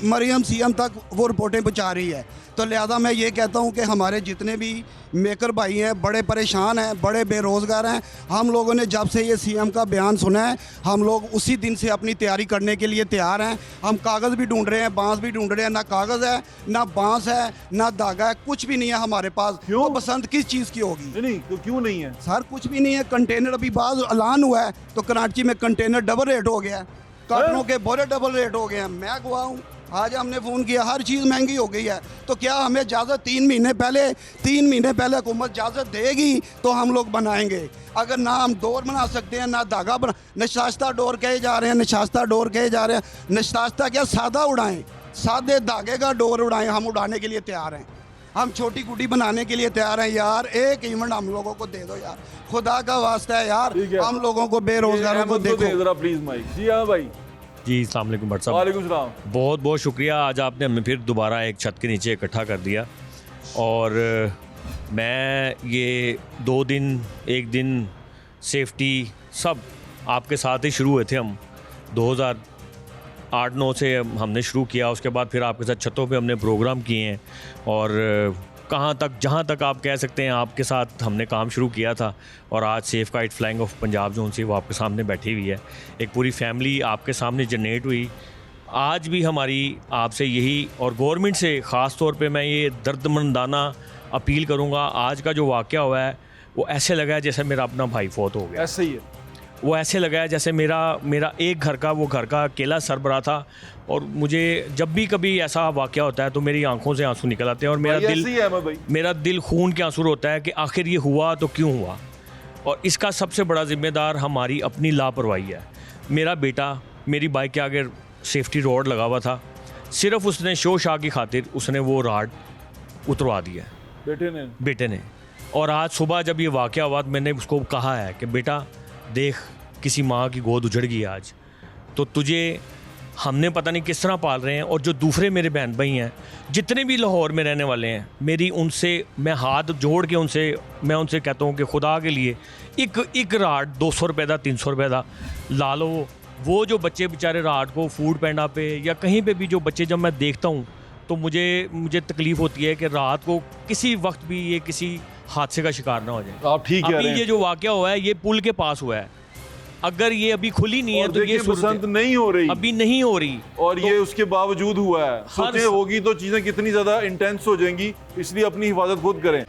मरियम सीएम तक वो रिपोर्टें पहुँचा रही है। तो लिहाजा मैं ये कहता हूँ कि हमारे जितने भी मेकर भाई हैं बड़े परेशान हैं, बड़े बेरोज़गार हैं। हम लोगों ने जब से ये सीएम का बयान सुना है, हम लोग उसी दिन से अपनी तैयारी करने के लिए तैयार हैं। हम कागज़ भी ढूंढ रहे हैं, बांस भी ढूंढ रहे हैं। ना कागज़ है, ना बांस है, ना धागा है, कुछ भी नहीं है हमारे पास। क्यों? तो पसंद किस चीज़ की होगी? नहीं तो क्यों नहीं है? सर कुछ भी नहीं है। कंटेनर अभी बाद ऐलान हुआ है तो कराची में कंटेनर डबल रेट हो गया है, कार्टनों के बोरे डबल रेट हो गए हैं। मैं गवा हूँ, आज हमने फ़ोन किया, हर चीज़ महंगी हो गई है। तो क्या हमें इजाज़त 3 महीने पहले हुकूमत इजाज़त देगी तो हम लोग बनाएंगे। अगर ना हम डोर बना सकते हैं, ना धागा बना, नशास्ता डोर कहे जा रहे हैं, नशास्ता डोर कहे जा रहे हैं। नशास्ता क्या, सादा उड़ाएं, सादे धागे का डोर उड़ाएं, हम उड़ाने के लिए तैयार हैं। हम छोटी गुड्डी बनाने के लिए तैयार हैं यार। एक इवेंट हम लोगों को दे दो यार, खुदा का वास्ता है यार। ठीक है। हम लोगों को बेरोजगारों को देखो। जरा प्लीज माइक। जी हाँ भाई। जी अस्सलाम वालेकुम भट्ट साहब, वालेकुम सलाम। बहुत बहुत शुक्रिया। आज आपने हमें फिर दोबारा एक छत के नीचे इकट्ठा कर दिया और मैं ये 2 दिन 1 दिन सेफ्टी सब आपके साथ ही शुरू हुए थे हम 2008-9 से हमने शुरू किया। उसके बाद फिर आपके साथ छतों पे हमने प्रोग्राम किए हैं और कहाँ तक जहाँ तक आप कह सकते हैं आपके साथ हमने काम शुरू किया था। और आज safe kite flying of Punjab zone से वो आपके सामने बैठी हुई है, एक पूरी फैमिली आपके सामने जनरेट हुई। आज भी हमारी आपसे यही और गवर्नमेंट से ख़ास तौर पे मैं ये दर्दमंदाना अपील करूँगा। आज का जो वाक़या हुआ है वो ऐसे लगा है जैसे मेरा अपना भाई फौत हो गया। ऐसे ही है, वो ऐसे लगा है जैसे मेरा एक घर का अकेला सरबराह था। और मुझे जब भी कभी ऐसा वाक़या होता है तो मेरी आंखों से आंसू निकल आते हैं और मेरा दिल खून के आंसू होता है कि आखिर ये हुआ तो क्यों हुआ। और इसका सबसे बड़ा ज़िम्मेदार हमारी अपनी लापरवाही है। मेरा बेटा मेरी बाइक के आगे सेफ्टी रोड लगा हुआ था, सिर्फ उसने शो शाह की खातिर उसने वो राड उतरवा दिया बेटे ने। और आज सुबह जब ये वाक़या हुआ तो मैंने उसको कहा है कि बेटा देख, किसी माँ की गोद उजड़ गई आज, तो तुझे हमने पता नहीं किस तरह पाल रहे हैं। और जो दूसरे मेरे बहन भाई हैं जितने भी लाहौर में रहने वाले हैं, मैं हाथ जोड़ के उनसे कहता हूँ कि खुदा के लिए एक राड 200 रुपये का 300 रुपये का ला लो। वो जो बच्चे बेचारे रात को फूड पैंडा पे या कहीं पे भी जो बच्चे जब मैं देखता हूँ तो मुझे तकलीफ़ होती है कि रात को किसी वक्त भी ये किसी हादसे का शिकार ना हो जाए। आप ठीक कह रहे हैं। ये जो वाक़या हुआ है ये पुल के पास हुआ है, अगर ये अभी खुली नहीं है तो ये बसंत नहीं हो रही, अभी नहीं हो रही और ये उसके बावजूद हुआ है। सोचें होगी तो चीज़ें कितनी ज़्यादा इंटेंस हो जाएंगी, इसलिए अपनी हिफाजत खुद करें।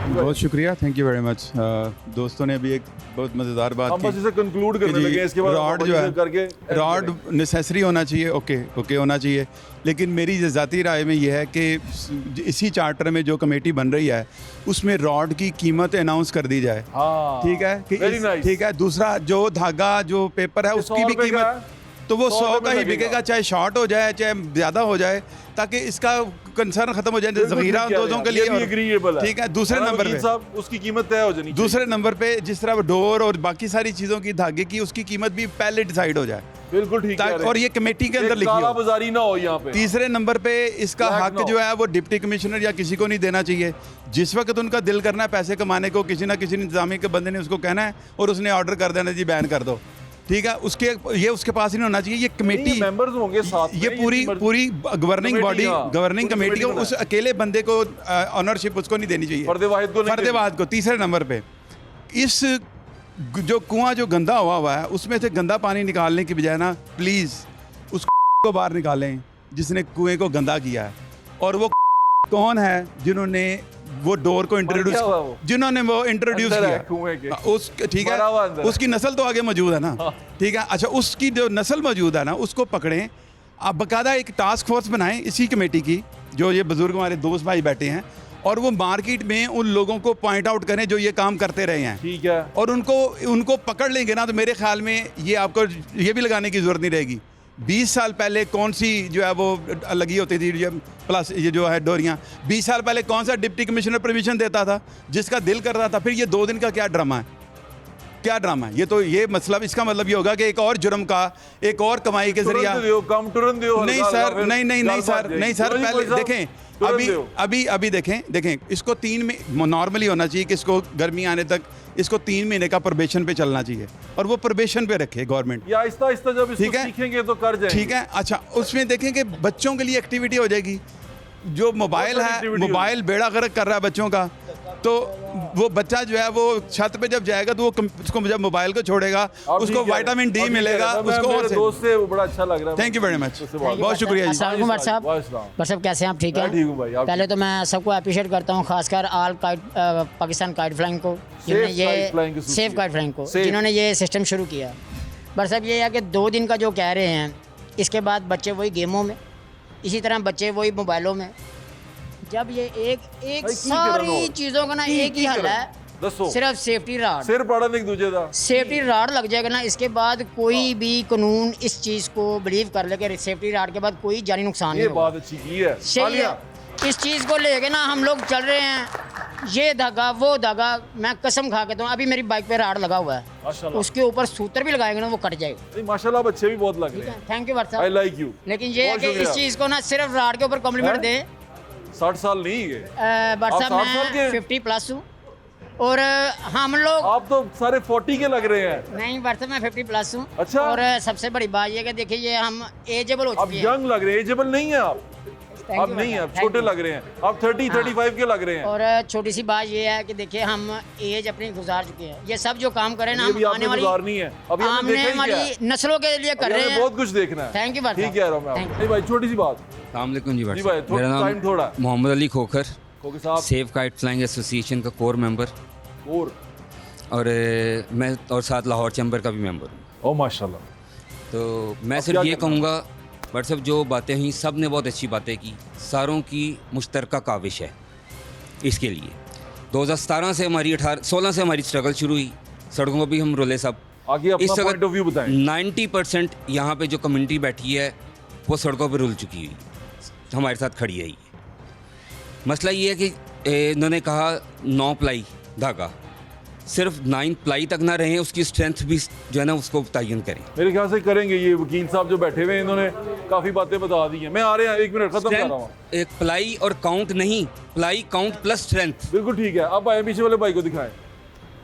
बहुत शुक्रिया, थैंक यू वेरी मच। दोस्तों ने भी एक बहुत मज़ेदार बात हम बस इसे कंक्लूड करने लगे, इसके बाद रॉड जो है करके रॉड नेसेसरी होना चाहिए, ओके होना चाहिए। लेकिन मेरी ज़ाती राय में यह है कि इसी चार्टर में जो कमेटी बन रही है उसमें रॉड की कीमत अनाउंस कर दी जाए। ठीक है कि ठीक है। दूसरा जो धागा जो पेपर है उसकी भी कीमत तो वो 100 का ही बिकेगा, चाहे शॉर्ट हो जाए चाहे ज़्यादा हो जाए, ताकि इसका कंसर्न खत्म हो जाए ज़ख़ीरा अंदोज़ों के लिए। ठीक है। दूसरे नंबर पे उसकी कीमत तय हो जानी। दूसरे नंबर पे जिस तरह डोर और बाकी सारी चीज़ों की धागे की उसकी कीमत भी पहले डिसाइड हो जाए। बिल्कुल ठीक है। और ये कमेटी के अंदर लिखी हो, कालाबाजारी ना हो यहाँ पे। तीसरे नंबर पे इसका हक जो है वो डिप्टी कमिश्नर या किसी को नहीं देना चाहिए। जिस वक्त उनका दिल करना है पैसे कमाने को, किसी ना किसी इंतजामी के बंदे ने उसको कहना है और उसने ऑर्डर कर देना जी बैन कर दो। ठीक है। उसके पास ही नहीं होना चाहिए। ये कमेटी मेंबर्स होंगे साथ में, ये पूरी गवर्निंग बॉडी गवर्निंग कमेटी को उस अकेले बंदे को ऑनरशिप उसको नहीं देनी चाहिए, फर्द को। तीसरे नंबर पे इस जो कुआं जो गंदा हुआ है उसमें से गंदा पानी निकालने की बजाय ना प्लीज़ उस को बाहर निकालें जिसने कुएं को गंदा किया है। और वो कौन है जिन्होंने वो डोर को इंट्रोड्यूस किया उस ठीक है, उसकी नस्ल तो आगे मौजूद है ना। ठीक है। अच्छा, उसकी जो नस्ल मौजूद है ना उसको पकड़ें। आप बाकायदा एक टास्क फोर्स बनाएं इसी कमेटी की, जो ये बुजुर्ग हमारे दोस्त भाई बैठे हैं, और वो मार्केट में उन लोगों को पॉइंट आउट करें जो ये काम करते रहे हैं। ठीक है। और उनको पकड़ लेंगे ना तो मेरे ख्याल में ये आपको ये भी लगाने की ज़रूरत नहीं रहेगी। 20 साल पहले कौन सी जो है वो लगी होती थी प्लस ये जो है डोरियाँ, 20 साल पहले कौन सा डिप्टी कमिश्नर परमिशन देता था जिसका दिल कर रहा था। फिर ये 2 दिन का क्या ड्रामा है, क्या ड्रामा है ये? तो ये मतलब इसका मतलब ये होगा कि एक और जुर्म का एक और कमाई के जरिया नहीं सर पहले देखें अभी देखें इसको 3 में नॉर्मली होना चाहिए कि इसको गर्मी आने तक इसको 3 महीने का प्रोबेशन पे चलना चाहिए और वो प्रोबेशन पे रखे गवर्नमेंट या आहिस्ता जब इसको सीखेंगे तो कर जाएंगे। ठीक है। अच्छा, उसमें देखें कि बच्चों के लिए एक्टिविटी हो जाएगी। जो मोबाइल बेड़ा गर्क कर रहा है बच्चों का, तो वो बच्चा जो है वो छत पे जब जाएगा तो वो उसको जब मोबाइल को छोड़ेगा उसको विटामिन डी मिलेगा उसको। दोस्त से बड़ा अच्छा लग रहा है। थैंक यू वेरी मच, बहुत शुक्रिया जी। भट्ट साहब कैसे हैं आप? ठीक है। पहले तो मैं सबको अप्रिशिएट करता हूँ, खासकर आल पाकिस्तान काइट फ्लाइंग को, जिन्होंने ये सेफ काइट फ्लाइंग को जिन्होंने ये सिस्टम शुरू किया। भट्ट साहब ये है कि 2 दिन का जो कह रहे हैं, इसके बाद बच्चे वही गेमों में, इसी तरह बच्चे वही मोबाइलों में। जब ये एक सारी चीज़ों का ना एक ही हल है, सिर्फ सेफ्टी राड सेफ्टी राड लग जाएगा ना, इसके बाद कोई भी कानून इस चीज़ को बिलीव कर ले कि सेफ्टी राड के बाद कोई जानी नुकसान नहीं होगा। बात अच्छी की है। इस चीज़ को लेके ना हम लोग चल रहे हैं ये धागा वो धागा, मैं कसम खा के तो अभी मेरी बाइक पे राड लगा हुआ है, माशाल्लाह। उसके ऊपर सूत्र भी लगाएंगे ना वो कट जाएगा। नहीं माशाल्लाह, आप अच्छे भी बहुत लग रहे हैं। Thank you I WhatsApp. Like you. लेकिन ये है बहुत कि इस शुक्रिया। चीज़ को ना सिर्फ राड के ऊपर कॉम्प्लीमेंट हैं? दें। 60 साल नहीं है व्हाट्सएप आप 60 साल के हैं? में 50 प्लस हूँ और हम लोग आप तो सारे 40 के लग रहे हैं। नहीं, व्हाट्सएप में 50 प्लस हूँ। अच्छा। और सबसे बड़ी बात ये कि देखिए ये हम एजेबल हो आप चुके हैं। यंग लग रहे हैं, एजेबल नहीं है आप। Thank आप you, नहीं है, आप thank छोटे you। लग रहे हैं। आप 30 35 के लग रहे हैं। और छोटी सी बात ये है कि देखिए हम एज अपनी गुजार चुके हैं। ये सब जो काम करें ना ये भी हम आपने आने वाली गुजारनी है। अभी हमने आने देखा ही क्या है। वाली नस्लों के लिए कर अभी रहे हमें हैं। बहुत कुछ देखना है। थैंक यू भाई ठीक कह रहा हूँ मैं Thank आपको। you। नहीं भाई, छोटी सी बात। सलामकुम जी जी भाई, मेरा टाइम नाम थोड़ा। मोहम्मद अली खोखर, खोखर साहब। सेफ काइट फ्लाइंग एसोसिएशन का कोर मेंबर और मैं और साथ लाहौर चैम्बर का भी मेंबर हूँ। ओ माशाल्लाह। तो मैं अब सिर्फ क्या ये करना कहूँगा व्हाट्सएप जो बातें हुई सब ने बहुत अच्छी बातें की, सारों की मुश्तरका काविश है इसके लिए। 2017 से हमारी 16 से हमारी स्ट्रगल शुरू हुई, सड़कों पर भी हम रोले सब। आगे अपना इस पॉइंट ऑफ व्यू बताएं। 90% यहाँ पे जो कम्युनिटी बैठी है वो सड़कों पर रुल चुकी हुई, हमारे साथ खड़ी है। ये मसला ये है कि इन्होंने कहा 9 प्लाई धागा, सिर्फ 9 प्लाई तक ना रहे, उसकी स्ट्रेंथ भी जो है ना उसको तयन करें। मेरे ख्याल से करेंगे ये वकील साहब जो बैठे हुए हैं, इन्होंने काफ़ी बातें बता दी हैं। मैं आ रहे हैं, 1 मिनट खत्म कर रहा हूँ। एक प्लाई और काउंट नहीं, प्लाई काउंट प्लस स्ट्रेंथ। बिल्कुल ठीक है। अब आए पीछे वाले भाई को दिखाएं।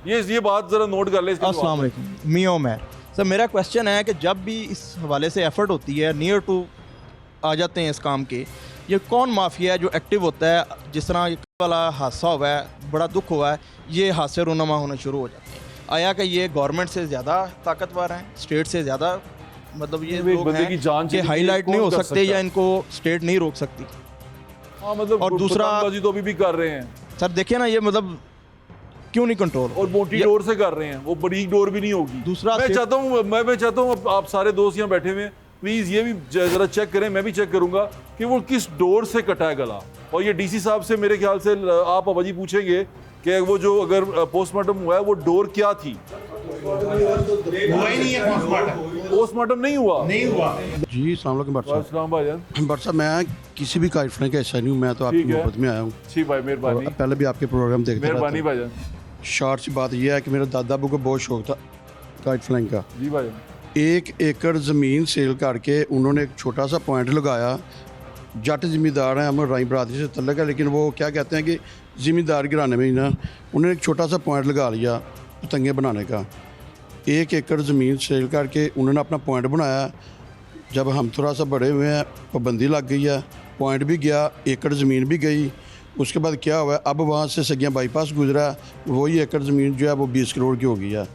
ये बात ज़रा नोट कर ले। अस्सलाम वालेकुम, मी उमर। सर मेरा क्वेश्चन है कि जब भी इस हवाले से एफर्ट होती है, नियर टू आ जाते हैं इस काम के, ये कौन माफिया है जो एक्टिव होता है? जिस तरह ये वाला हादसा हुआ है, बड़ा दुख हुआ है, ये हादसे रूनमा होने शुरू हो जाते हैं। आया कि ये गवर्नमेंट से ज़्यादा ताकतवर हैं, स्टेट से ज़्यादा, मतलब ये एक लोग बंदे हैं की जान कि चली गई, हाईलाइट नहीं कौन हो कर सकते सकता या है? इनको स्टेट नहीं रोक सकती। हाँ मतलब, और दूसरा- पतंगबाजी तो अभी भी कर रहे हैं सर देखिए ना, ये मतलब क्यों नहीं कंट्रोल? और मोटी डोर से कर रहे हैं, वो बड़ी डोर भी नहीं होगी। दूसरा मैं से- चाहता हूँ मैं चाहता हूँ आप सारे दोस्त यहाँ बैठे हुए हैं, प्लीज़ ये भी ज़रा चेक करें, मैं भी चेक करूँगा कि वो किस डोर से कटा है गला। और ये डीसी साहब से मेरे ख्याल से आप अबाजी पूछेंगे कि वो जो अगर पोस्टमार्टम हुआ है वो डोर क्या थी। हुआ ही नहीं है पोस्टमार्टम नहीं हुआ। जी अस्सलाम वालेकुम भट्ट अस्सलाम भाईजान। साहब। भट्ट साहब मैं किसी भी काइट फ्लाइंग का हिस्सा नहीं हूँ, मैं तो आपकी ठीक है। मोहब्बत में आया हूँ। ठीक भाई, मेहरबानी और पहले भी आपके प्रोग्राम देखते मेहरबानी रहता भाईजान। हूँ। शॉर्ट सी बात यह है कि मेरे दादा अबू को बहुत शौक था काइट फ्लाइंग का। जी भाईजान। 1 एकड़ ज़मीन सेल करके उन्होंने एक छोटा सा पॉइंट लगाया। जट ज़मींदार हैं, हम राई बरादरी से तल्लक है, लेकिन वो क्या कहते हैं कि ज़मींदार गिराने में ही ना, उन्होंने एक छोटा सा पॉइंट लगा लिया पतंगे बनाने का। 1 एकड़ ज़मीन सेल करके उन्होंने अपना पॉइंट बनाया। जब हम थोड़ा सा बड़े हुए हैं, पाबंदी लग गई है, पॉइंट भी गया, एकड़ ज़मीन भी गई। उसके बाद क्या हुआ, अब वहाँ से सगिया बाईपास गुजरा, वही एकड़ ज़मीन जो है वो 20 करोड़ की हो गई है।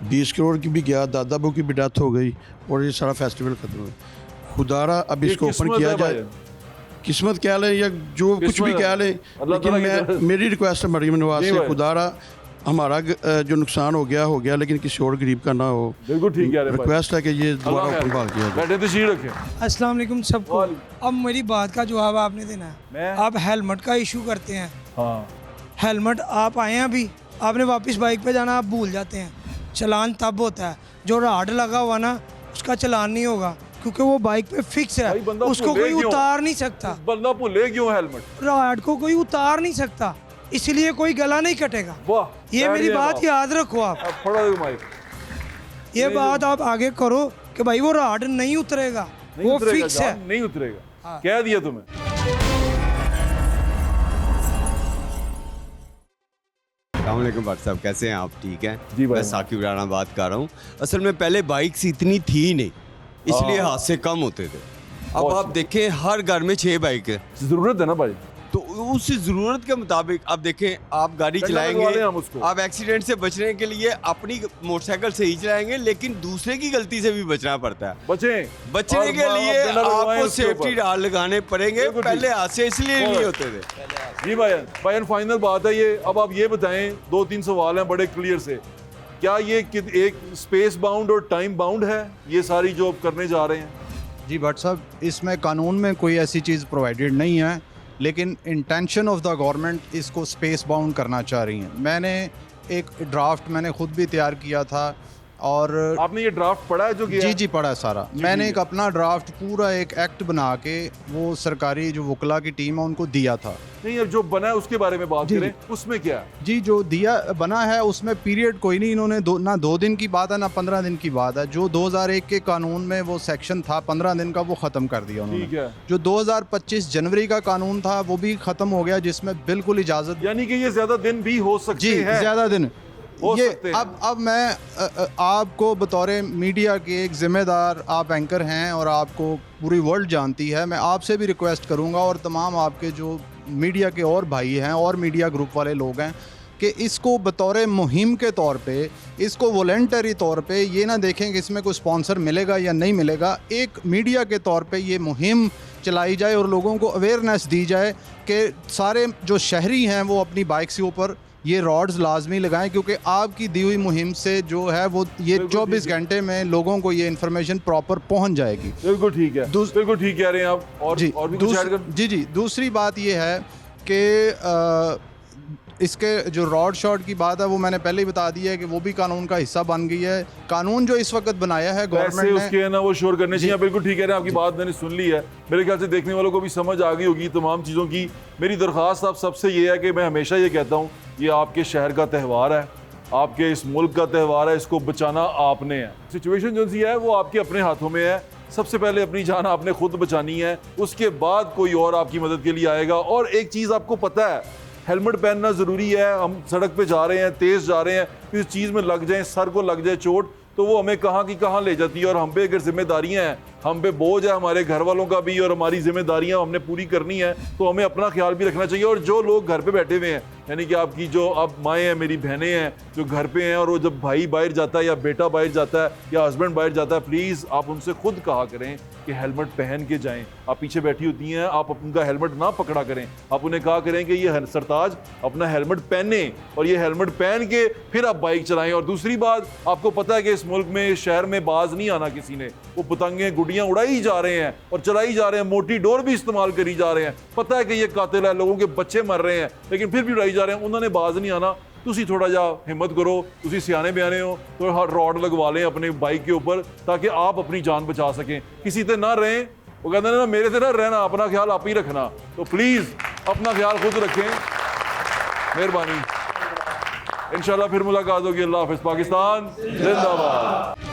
20 करोड़ की भी गया, दादा अबू की भी डेथ हो गई और ये सारा फेस्टिवल खत्म हो गया। खुदारा अब ये इसको ओपन किस्मत किया है जाए, भाईजान। किस्मत कह लें या जो कुछ भी किस्मत कह है। लें, अल्लाह लेकिन ताला की मैं तरफ- मेरी रिक्वेस्ट है मरीम नवाज जी से, भाई। खुदारा हमारा जो नुकसान हो गया, लेकिन किसी और गरीब का ना हो। बिल्कुल ठीक है। रिक्वेस्ट है कि ये दोबारा ओपन बहाल किया जाए। बैठे तशरीफ रखें। अस्सलाम वालेकुम सबको। अब मेरी बात का जवाब आपने देना है। मैं आप हेलमेट का इशू करते हैं, हाँ हेलमेट आप आए हैं अभी, आपने वापस बाइक पे जाना, आप भूल जाते हैं। चलान तब होता है जो राड लगा हुआ ना, उसका चलान नहीं होगा क्योंकि वो बाइक पे फिक्स भाई है, बंदा उसको भूले कोई क्यों? उतार नहीं सकता। बंदा भूले क्यों हेलमेट? राड को कोई उतार नहीं सकता, इसलिए कोई गला नहीं कटेगा। वाह, ये मेरी बढ़िया बात याद रखो आप। अब थोड़ा दो माइक। ये बात आप आगे करो कि भाई वो राड नहीं उतरेगा, नहीं वो उतरेगा फिक्स है। जान, नहीं उतरेगा। कह दिया तुम्हें। अस्सलामुअलैकुम भट्ट साहब, कैसे हैं आप? ठीक हैं जी भाई। मैं साकिब राणा बात कर रहा हूँ। असल में पहले बाइक्स इतनी थी नहीं, इसलिए हाँ। हादसे कम होते थे। अब बहुत आप देखें हर घर में 6 बाइक है, जरूरत है ना भाई। तो उस ज़रूरत के मुताबिक आप देखें, आप गाड़ी डंडा लगवा लें चलाएंगे, हम उसको। आप एक्सीडेंट से बचने के लिए अपनी मोटरसाइकिल से ही चलाएंगे, लेकिन दूसरे की गलती से भी बचना पड़ता है। बचने और के लिए डंडा लगवाएं आपको उसके सेफ्टी ऊपर। राड लगाने पड़ेंगे। बिल्कुल ठीक। पहले हादसे इसलिए और- नहीं होते थे। जी भाईजान, फाइनल बात है ये। अब आप ये बताएं, 2-3 सवाल हैं बड़े क्लियर से। क्या ये एक स्पेस बाउंड और टाइम बाउंड है ये सारी जो आप करने जा रहे हैं? जी भट्ट साहब, इसमें कानून में कोई ऐसी चीज़ प्रोवाइडेड नहीं है, लेकिन इंटेंशन ऑफ द गवर्नमेंट इसको स्पेस बाउंड करना चाह रही हैं। मैंने एक ड्राफ्ट मैंने खुद भी तैयार किया था और आपने ये ड्राफ्ट पढ़ा है जो किया जी है? जी पढ़ा है सारा। मैंने एक अपना ड्राफ्ट पूरा एक एक्ट बना के वो सरकारी जो वकला की टीम है उनको दिया था। नहीं, अब जो बना है उसके बारे में बात जी, करें, उसमें क्या है? जी जो दिया बना है उसमें पीरियड कोई नहीं, इन्होंने ना 2 दिन की बात है ना 15 दिन की बात है। जो 2001 के कानून में वो सेक्शन था 15 दिन का, वो ख़त्म कर दिया उन्होंने। ठीक है। जो 2025 जनवरी का कानून था वो भी ख़त्म हो गया, जिसमें बिल्कुल इजाज़त, यानी कि ये ज़्यादा दिन भी हो सकते जी हैं। ज़्यादा दिन हो ये सकते हैं। अब मैं आपको बतौर मीडिया के एक ज़िम्मेदार, आप एंकर हैं और आपको पूरी वर्ल्ड जानती है, मैं आपसे भी रिक्वेस्ट करूंगा और तमाम आपके जो मीडिया के और भाई हैं और मीडिया ग्रुप वाले लोग हैं कि इसको बतौर मुहिम के तौर पे, इसको वॉलंटरी तौर पे ये ना देखें कि इसमें कोई स्पॉन्सर मिलेगा या नहीं मिलेगा। एक मीडिया के तौर पे ये मुहिम चलाई जाए और लोगों को अवेयरनेस दी जाए कि सारे जो शहरी हैं वो अपनी बाइक से ऊपर ये रॉड्स लाजमी लगाएं, क्योंकि आपकी दी हुई मुहिम से जो है वो ये 24 घंटे में लोगों को ये इन्फॉर्मेशन प्रॉपर पहुंच जाएगी। बिल्कुल ठीक है, बिल्कुल ठीक कह रहे हैं आप। और जी और भी कुछ ऐड कर? जी दूसरी बात ये है कि इसके जो रॉड शॉट की बात है वो मैंने पहले ही बता दिया है कि वो भी कानून का हिस्सा बन गई है। कानून जो इस वक्त बनाया है गवर्नमेंट ने, उसके है ना वो शोर करने चाहिए। बिल्कुल ठीक है, आपकी बात मैंने सुन ली है। मेरे ख्याल से देखने वालों को भी समझ आ गई होगी तमाम चीज़ों की। मेरी दरख्वास्त आप सबसे ये है कि मैं हमेशा ये कहता हूँ, ये आपके शहर का त्यौहार है, आपके इस मुल्क का त्यौहार है, इसको बचाना आपने है। सिचुएशन जो सी है वो आपके अपने हाथों में है। सबसे पहले अपनी जान आपने खुद बचानी है, उसके बाद कोई और आपकी मदद के लिए आएगा। और एक चीज़ आपको पता है, हेलमेट पहनना ज़रूरी है। हम सड़क पे जा रहे हैं, तेज़ जा रहे हैं, किसी चीज़ में लग जाए, सर को लग जाए चोट, तो वो हमें कहाँ की कहाँ ले जाती है। और हम पे अगर जिम्मेदारियाँ हैं, हम पे बोझ है हमारे घर वालों का भी, और हमारी जिम्मेदारियाँ हमने पूरी करनी है, तो हमें अपना ख्याल भी रखना चाहिए। और जो लोग घर पे बैठे हुए हैं, यानी कि आपकी जो अब माएँ हैं, मेरी बहनें हैं जो घर पे हैं, और वो जब भाई बाहर जाता है या बेटा बाहर जाता है या हस्बैंड बाहर जाता है, प्लीज़ आप उनसे खुद कहा करें कि हेलमेट पहन के जाएं। आप पीछे बैठी होती हैं, आप उनका हेलमेट ना पकड़ा करें, आप उन्हें कहा करें कि ये सरताज अपना हेलमेट पहने और ये हेलमेट पहन के फिर आप बाइक चलाएं। और दूसरी बात, आपको पता है कि इस मुल्क में, इस शहर में बाज नहीं आना किसी ने। वो पतंगें गुडियाँ उड़ाई जा रहे हैं और चलाई जा रहे हैं, मोटी डोर भी इस्तेमाल करी जा रहे हैं। पता है कि ये कातिल है, लोगों के बच्चे मर रहे हैं, लेकिन फिर भी उड़ाई जा रहे हैं। उन्होंने बाज नहीं आना। तुसी थोड़ा जा हिम्मत करो, तुसी सियाने बयाने हो तो हर रॉड लगवा लें अपने बाइक के ऊपर, ताकि आप अपनी जान बचा सकें। किसी से ना रहें, वो कहते हैं ना मेरे से ना रहना, अपना ख्याल आप ही रखना। तो प्लीज़ अपना ख्याल खुद रखें, मेहरबानी। इंशाल्लाह फिर मुलाकात होगी। अल्लाह हाफ़िज़। पाकिस्तान जिंदाबाद।